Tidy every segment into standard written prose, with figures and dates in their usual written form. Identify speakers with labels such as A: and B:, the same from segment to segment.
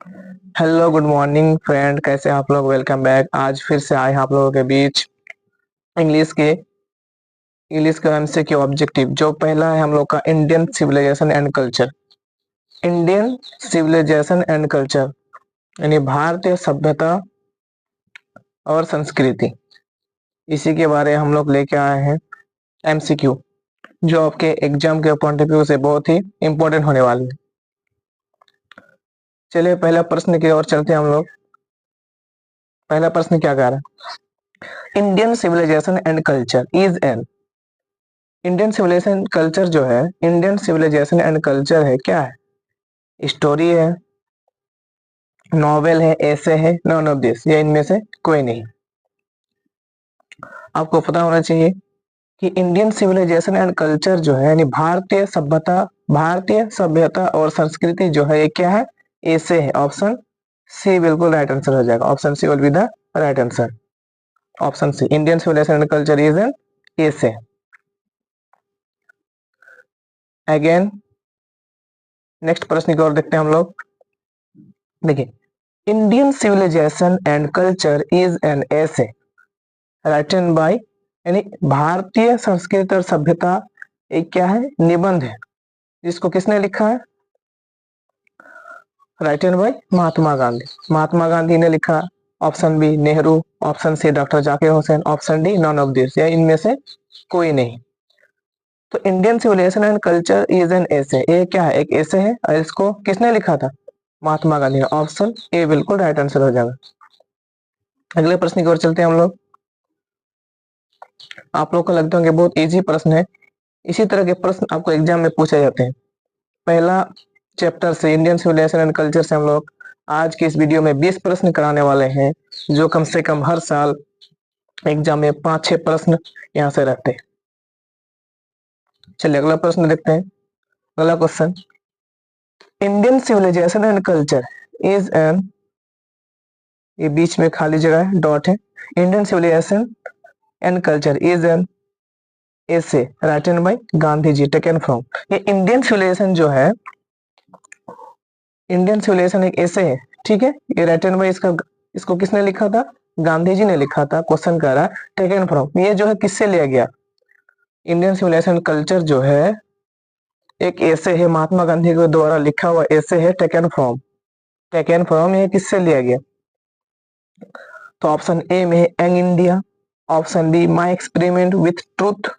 A: Hello good morning friend, कैसे हैं आप लोग। Welcome back. आज फिर से आए हैं आप लोगों के बीच इंग्लिश के एमसीक्यू ऑब्जेक्टिव। जो पहला है हम लोग का Indian civilisation and culture. Indian civilisation and culture यानी भारतीय सभ्यता और संस्कृति, इसी के बारे में हम लोग लेके आए हैं एमसीक्यू, जो आपके एग्जाम के पॉइंट ऑफ व्यू से बहुत ही इंपॉर्टेंट होने वाली है। चलिए पहला प्रश्न की ओर चलते हैं हम लोग। पहला प्रश्न क्या कह रहा है? Indian civilisation and culture is an Indian civilization culture जो है, इंडियन सिविलाइजेशन एंड कल्चर है, क्या है? स्टोरी है, नॉवेल है, ऐसे है, नॉन ऑफ दिस, या इनमें से कोई नहीं। आपको पता होना चाहिए कि इंडियन सिविलाइजेशन एंड कल्चर जो है यानी भारतीय सभ्यता और संस्कृति जो है, ये क्या है? ऐसे है। ऑप्शन सी बिल्कुल राइट आंसर हो जाएगा। Option C will be the right answer. Option C, Indian civilisation and culture is an essay. Again next प्रश्न की ओर देखते हैं हम लोग। देखिए, Indian civilisation and culture is an ऐसे राइटन बाय, यानी भारतीय संस्कृति और सभ्यता एक क्या है? निबंध है, जिसको किसने लिखा है? Written by Mahatma Gandhi. महात्मा गांधी ने लिखा। Option B Nehru, option C doctor Zakir Hussain, option D none of this, या इनमें से कोई नहीं। तो Indian civilisation and culture is an essay, ये क्या है? एक ऐसे है, और इसको किसने लिखा था? महात्मा गांधी ने। ऑप्शन ए बिल्कुल राइट आंसर हो जाएगा। अगले प्रश्न की ओर चलते हैं हम लोग। आप लोग को लगते होंगे बहुत इजी प्रश्न है, इसी तरह के प्रश्न आपको एग्जाम में पूछे जाते हैं। पहला चैप्टर से, इंडियन सिविलाइजेशन एंड कल्चर से हम लोग आज की इस वीडियो में 20 प्रश्न कराने वाले हैं, जो कम से कम हर साल एग्जाम में 5-6 प्रश्न यहाँ से रहते हैं। चलिए अगला प्रश्न देखते हैं। अगला question, Indian civilisation and culture is an, ये बीच में खाली जगह है, डॉट है। Indian civilisation and culture is an ऐसे written by Gandhi ji, taken from. ये इंडियन सिविलाइजेशन जो है, इंडियन सिविलाइजेशन एक ऐसे है, ठीक है। ये राइटन बाय, इसको किसने लिखा था? गांधी जी ने लिखा था। क्वेश्चन कर रहा है टेकन फ्रॉम, ये जो है किससे लिया गया? इंडियन सिविलाइजेशन कल्चर जो है एक ऐसे है, महात्मा गांधी के द्वारा लिखा हुआ ऐसे है, टेकन फ्रॉम। टेकन फ्रॉम ये किससे लिया गया? तो ऑप्शन ए में young India, option B my experiment with truth,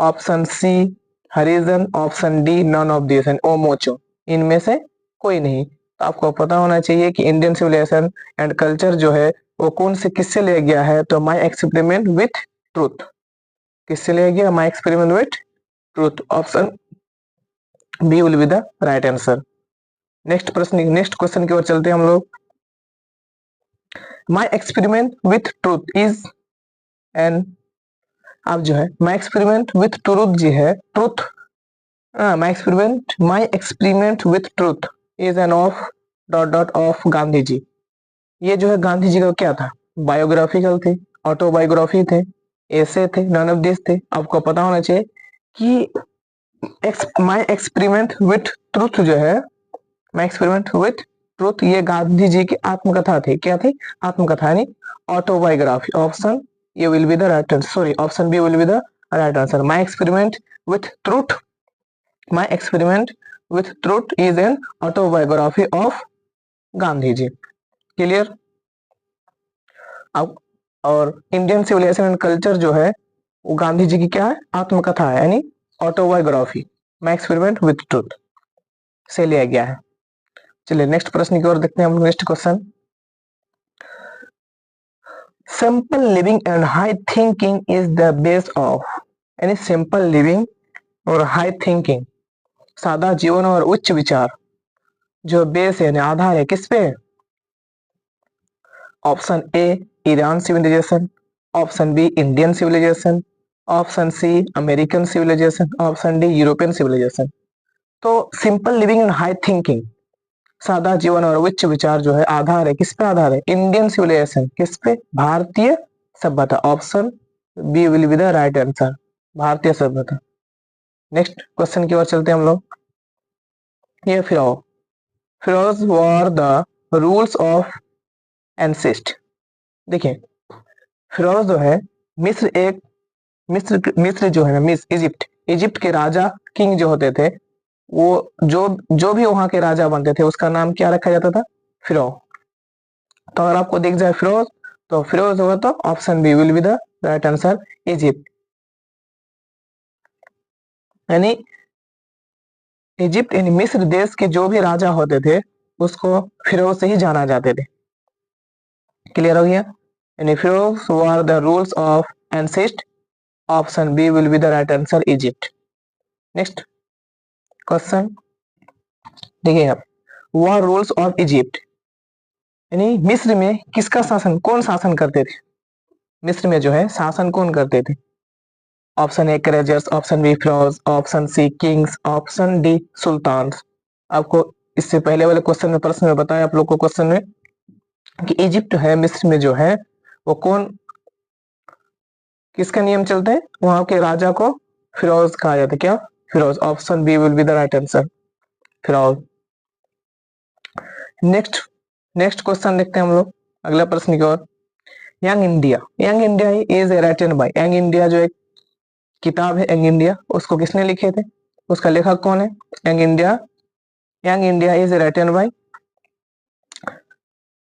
A: option C Harijan, option D none of this and ओमोचो, इनमें से कोई नहीं। तो आपको पता होना चाहिए कि इंडियन सिविलाइजेशन एंड कल्चर जो है वो कौन से किससे लिया गया है? तो माई एक्सपेरिमेंट विथ ट्रूथ, किससे लिया गया? My experiment with truth. Option B will be the right answer. Next question की ओर चलते हैं हम लोग। My experiment with truth is an, अब जो है माई एक्सपेरिमेंट विथ ट्रूथ जी है, truth, my experiment with truth is an of dot dot of Gandhi ji. ये जो है गांधी जी का क्या था? बायोग्राफिकल थे, ऑटोबायोग्राफी थे, ऐसे थे, नॉन ऑफ दिस थे। आपको पता होना चाहिए कि माई एक्सपेरिमेंट विथ ट्रूथ जो है, माई एक्सपेरिमेंट विथ ट्रूथ, ये गांधी जी की आत्मकथा थी। क्या थी? आत्मकथा यानी autobiography. Option A will be the right answer, sorry option B will be the right answer. My experiment with truth, my experiment with truth is an autobiography of Gandhi ji. Clear? अब और इंडियन सिविलाइजेशन एंड कल्चर जो है वो गांधी जी की क्या है? आत्मकथा है, यानी autobiography. My experiment with truth से लिया गया है। चलिए नेक्स्ट प्रश्न की ओर देखते हैं हम। Next question, simple living and high thinking is the base of, यानी सिंपल लिविंग और हाई थिंकिंग, सादा जीवन और उच्च विचार, जो बेस है यानी आधार है, किस पे? Option A Iran civilisation, option B Indian civilisation, option C American civilisation, option D European civilisation. तो simple living and high thinking, सादा जीवन और उच्च विचार जो है आधार है, किस पे आधार है? इंडियन सिविलाइजेशन, किस पे? भारतीय सभ्यता। Option B will be the right answer, भारतीय सभ्यता। नेक्स्ट क्वेश्चन की ओर चलते हैं हम लोग। ये फिर आओ, pharaohs were the rulers of ancient. देखिए, फिरोज जो है मिस्र जो है ना, इजिप्ट इजिप्ट के राजा, किंग जो होते थे, वो जो जो भी वहां के राजा बनते थे उसका नाम क्या रखा जाता था? फिरौन। तो अगर आपको दिख जाए फिरोज, तो फिरोज होगा तो option B will be the right answer, Egypt. यानी इजिप्ट यानी मिस्र देश के जो भी राजा होते थे उसको फिरोज से ही जाना जाते थे। क्लियर हो गया? यानी pharaohs were the rulers of ancient, option B will be the right answer, Egypt. Next question देखिए आप, वर रूल्स ऑफ इजिप्ट यानी मिस्र में किसका शासन, कौन शासन करते थे? मिस्र में जो है शासन कौन करते थे? Option A Caesars, option B pharaohs, option C kings, option D sultan. आपको इससे पहले वाले क्वेश्चन में, प्रश्न में बताया आप लोग को क्वेश्चन में कि इजिप्ट है, मिस्र में जो है वो कौन, किसका नियम चलता है? वहां के राजा को फिरोज कहा जाता है। क्या? Pharaohs. Option B will be the right answer, pharaohs. Next next question देखते हैं हम लोग अगला प्रश्न की ओर। Young India, young India is written by, young India जो एक किताब है, यंग इंडिया, उसको किसने लिखे थे? उसका लेखक कौन है? Young India, young India is written by,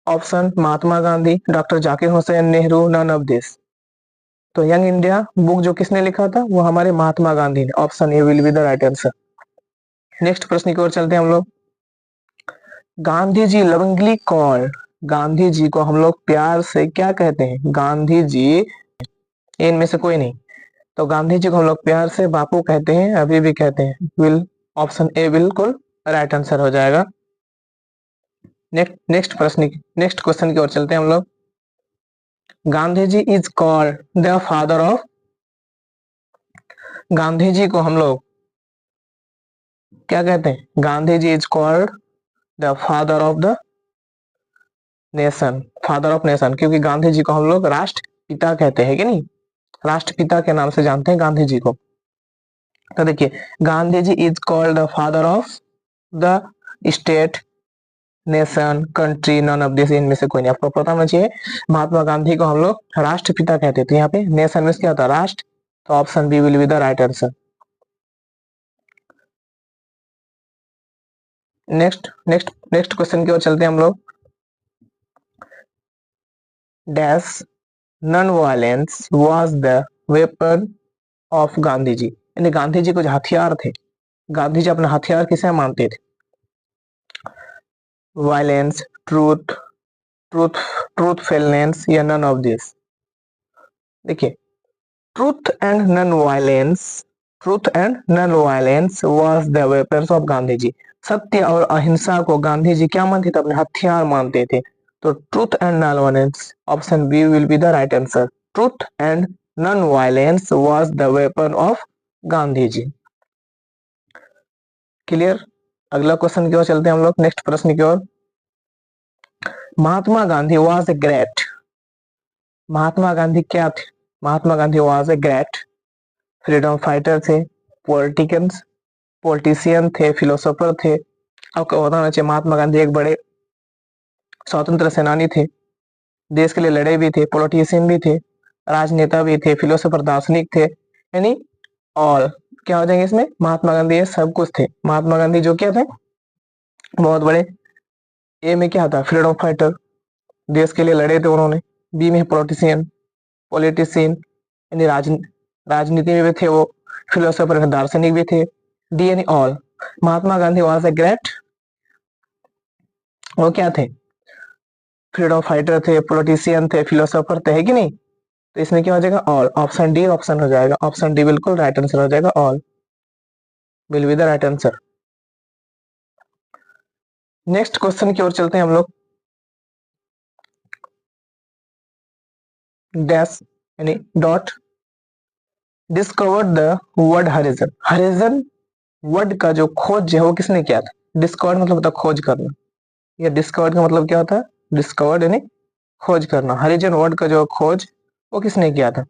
A: option Mahatma Gandhi, doctor Zakir Hussain Nehru, none of this. तो यंग इंडिया बुक जो किसने लिखा था? वो हमारे महात्मा गांधी ने। Option A will be the right answer. Next प्रश्न की ओर चलते हैं हम लोग। गांधी जी लवंगली कौन, गांधी जी को हम लोग प्यार से क्या कहते हैं? गांधी जी, इनमें से कोई नहीं, तो गांधी जी को हम लोग प्यार से बापू कहते हैं, अभी भी कहते हैं। विल, ऑप्शन ए बिल्कुल राइट आंसर हो जाएगा। नेक्स्ट प्रश्न, नेक्स्ट क्वेश्चन की ओर चलते हैं हम लोग। Gandhi ji is called the father of, Gandhi ji को हम लोग क्या कहते हैं? Gandhi ji is called the father of the nation, father of nation, क्योंकि गांधी जी को हम लोग राष्ट्रपिता कहते हैं कि नहीं? राष्ट्रपिता के नाम से जानते हैं गांधी जी को। तो देखिए, Gandhi ji is called the father of the state, nation, country, none of this, इनमें से कोई नहीं। आपको पता होना चाहिए महात्मा गांधी को हम लोग राष्ट्रपिता कहते थे। यहाँ पे नेशन में क्या होता है? राष्ट्र। तो option B will be the right answer. Next question की ओर चलते हैं हम लोग। Dash non violence was the weapon of Gandhi ji, यानी गांधी जी कुछ हथियार थे, गांधी जी अपना हथियार किसे मानते थे? वायलेंस, ट्रूथ, ट्रूथ ट्रूथफुलनेस या नन ऑफ दिस। देखिए, truth and non violence, truth and non violence was the weapons of Gandhi ji. सत्य और अहिंसा को गांधी जी क्या मानते थे? अपने हथियार मानते थे। तो truth and non violence, option B will be the right answer. Truth and non violence was the weapon of Gandhi ji. Clear? अगला क्वेश्चन की ओर चलते हैं हम लोग, नेक्स्ट प्रश्न की ओर। Mahatma Gandhi was a great, Mahatma Gandhi क्या थे? Mahatma Gandhi was a great freedom fighter थे, पॉलिटिकन्स, पॉलिटिशियन थे, फिलोसोफर थे। आपको बताना चाहिए महात्मा गांधी एक बड़े स्वतंत्र सेनानी थे, देश के लिए लड़े भी थे, पॉलिटिशियन भी थे, राजनेता भी थे, फिलोसोफर, दार्शनिक थे, यानी और क्या हो जाएंगे इसमें? महात्मा गांधी ये सब कुछ थे। महात्मा गांधी जो क्या थे? बहुत बड़े। ए में क्या था? फ्रीडम फाइटर, देश के लिए लड़े थे उन्होंने। बी में पॉलिटिशियन, पॉलिटिशियन यानी राजनीति में भी थे वो, फिलोसोफर, दार्शनिक भी थे। डी यानी all. Mahatma Gandhi was a great, वो क्या थे? फ्रीडम फाइटर थे, पॉलिटिशियन थे, फिलोसोफर थे, है कि नहीं? तो इसमें क्या हो जाएगा? ऑल। ऑप्शन डी ऑप्शन हो जाएगा, ऑप्शन डी बिल्कुल राइट आंसर हो जाएगा, all will be the right answer. Next question की ओर चलते हैं हम लोग। डैश यानी dot discovered the word Harijan, Harijan word का जो खोज है वो किसने किया था? डिस्कवर्ड मतलब होता है खोज करना, या डिस्कवर्ड का मतलब क्या होता है? डिस्कवर्ड यानी खोज करना। हरिजन वर्ड का जो खोज वो किसने किया था?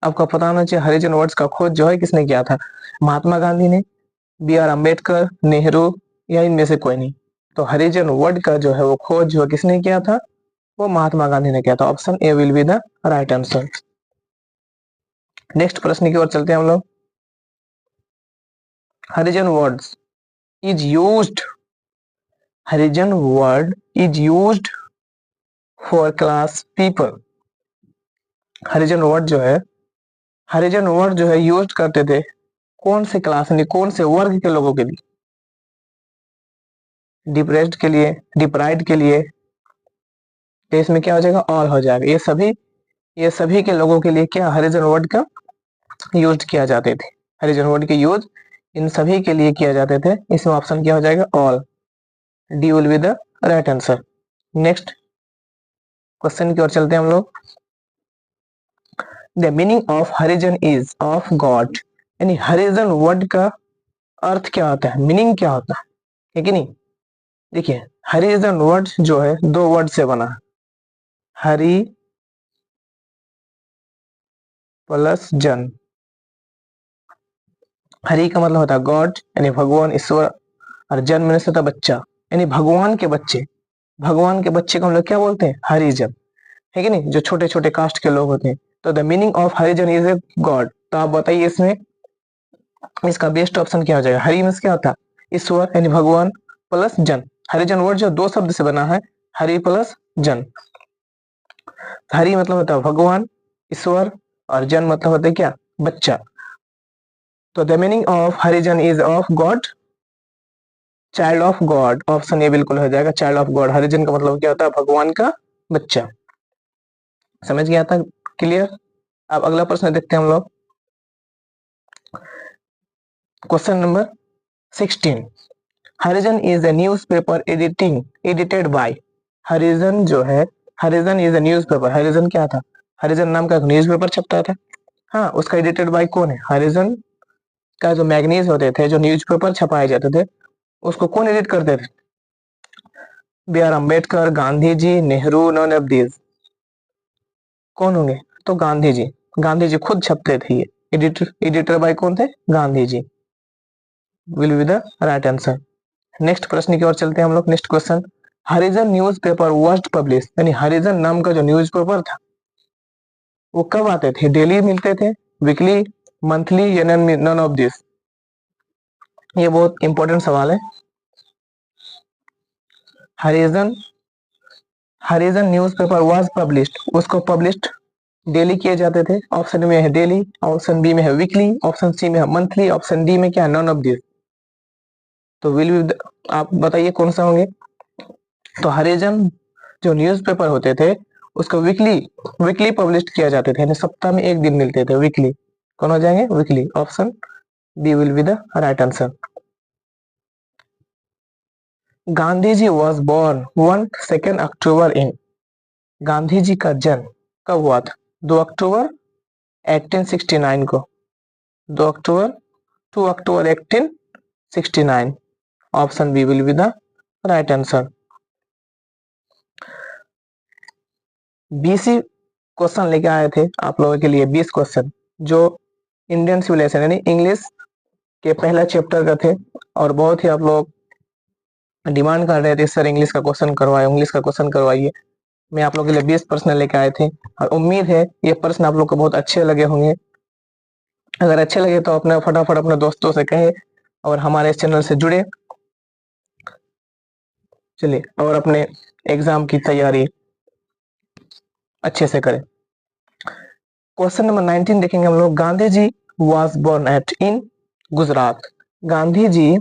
A: आपको पता होना चाहिए हरिजन वर्ड्स का खोज जो है किसने किया था? महात्मा गांधी ने, बी आर अम्बेडकर, नेहरू या इनमें से कोई नहीं? तो हरिजन वर्ड का जो है वो खोज जो किसने किया था? वो महात्मा गांधी ने किया था। Option A will be the right answer. Next प्रश्न की ओर चलते हैं हम लोग। Harijan words is used, Harijan word is used for class people. Harijan word जो है, हरिजन वर्ड जो है यूज करते थे कौन से क्लास यानी कौन से वर्ग के लोगों के लिए? डिप्रेस्ड के लिए, डिप्राइव्ड के लिए? तो इसमें क्या हो जाएगा? ऑल हो जाएगा। ये सभी के लोगों के लिए क्या हरिजन वर्ड का यूज किया जाते थे। हरिजन वर्ड के यूज इन सभी के लिए किया जाते थे। इसमें ऑप्शन क्या हो जाएगा? All. D will be the right answer. Next question की ओर चलते हैं हम लोग। The meaning of Harijan is of God, यानी हरिजन वर्ड का अर्थ क्या होता है, मीनिंग क्या होता है कि नहीं? देखिए हरिजन वर्ड जो है दो वर्ड से बना है, हरि प्लस जन। हरि का मतलब होता है गॉड यानी भगवान ईश्वर, और जन में से होता बच्चा यानी भगवान के बच्चे। भगवान के बच्चे को हम लोग क्या बोलते हैं? हरिजन, है कि नहीं? जो छोटे छोटे कास्ट के लोग होते हैं। तो the meaning of Harijan is a god. तो आप बताइए इसमें इसका बेस्ट ऑप्शन क्या हो जाएगा? हरि मीन्स क्या होता है? ईश्वर यानी भगवान प्लस जन। हरिजन वर्ड जो दो शब्द से बना है, हरि प्लस जन। हरि मतलब होता है भगवान ईश्वर, और जन मतलब होता है क्या? बच्चा। तो the meaning of Harijan is of God, child of God. Option A बिल्कुल हो जाएगा, चाइल्ड ऑफ गॉड। हरिजन का मतलब क्या होता है? भगवान का बच्चा। समझ गया था? क्लियर? अब अगला प्रश्न देखते हैं हम लोग। Question number 16। Harijan is a newspaper edited by. Harijan जो है, Harijan is a newspaper. Harijan क्या था? हरिजन नाम का एक न्यूज़पेपर छपता था। हाँ, उसका एडिटेड बाय कौन है? हरिजन का जो मैगजीन्स होते थे, जो न्यूज़पेपर छपाए जाते थे, उसको कौन एडिट करते थे? B R Ambedkar, Gandhi ji, Nehru, none of these. कौन होंगे? तो गांधी जी। गांधी जी खुद छपते थे ये। एडिटर बाय कौन थे? Gandhi ji. Will be the right answer. Next प्रश्न की ओर चलते हैं हम लोग। Next question. Harijan newspaper was publish, यानी हरिजन नाम का जो न्यूज़पेपर था वो कब आते थे? डेली मिलते थे, वीकली, मंथली, या नन ऑफ दिस? ये बहुत इंपॉर्टेंट सवाल है। हरिजन हरिजन न्यूज़पेपर वाज पब्लिश्ड, उसको पब्लिश्ड डेली किए जाते थे। ऑप्शन में है डेली, ऑप्शन बी में है वीकली, ऑप्शन सी में है मंथली, ऑप्शन डी में क्या है? None of this. तो विल बी, आप बताइए कौन सा होंगे? तो हरिजन जो न्यूज़पेपर होते थे उसको वीकली वीकली पब्लिश किया जाते थे, यानी सप्ताह में एक दिन मिलते थे, वीकली। कौन हो जाएंगे? Weekly. Option B will be the right answer. Gandhi ji was born 2 October in. Gandhi ji का जन्म कब हुआ था? 2 अक्टूबर 1869 को। 2 October 2 October 1869। Option B will be the right answer. BC question लेके आए थे आप लोगों के लिए, 20 क्वेश्चन जो इंडियन सिविलाइजेशन यानी इंग्लिश के पहला चैप्टर का थे, और बहुत ही आप लोग डिमांड कर रहे थे सर इंग्लिश का क्वेश्चन करवाइए, इंग्लिश का क्वेश्चन करवाइए। मैं आप लोगों के लिए 20 प्रश्न लेके आए थे, और उम्मीद है ये प्रश्न आप लोग को बहुत अच्छे लगे होंगे। अगर अच्छे लगे तो अपने फटाफट अपने दोस्तों से कहे और हमारे इस चैनल से जुड़े। चलिए, और अपने एग्जाम की तैयारी अच्छे से करें। क्वेश्चन नंबर 19 देखेंगे हम लोग। Gandhi ji was born at इन गुजरात। गांधी जी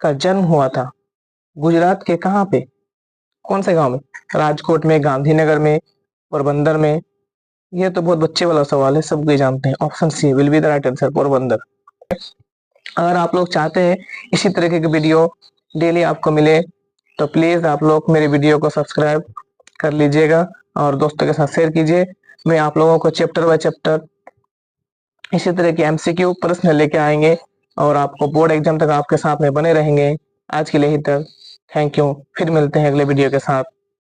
A: का जन्म हुआ था गुजरात के कहाँ पे? कौन से गांव में? राजकोट में, गांधीनगर में, पोरबंदर में? ये तो बहुत बच्चे वाला सवाल है, सब कोई जानते हैं। Option C will be the right answer, Porbandar. अगर आप लोग चाहते हैं इसी तरीके की वीडियो डेली आपको मिले तो प्लीज आप लोग मेरे वीडियो को सब्सक्राइब कर लीजिएगा और दोस्तों के साथ शेयर कीजिए। मैं आप लोगों को चैप्टर बाय चैप्टर इसी तरह के एमसीक्यू प्रश्न लेके आएंगे और आपको बोर्ड एग्जाम तक आपके साथ में बने रहेंगे। आज के लिए ही तक, थैंक यू। फिर मिलते हैं अगले वीडियो के साथ।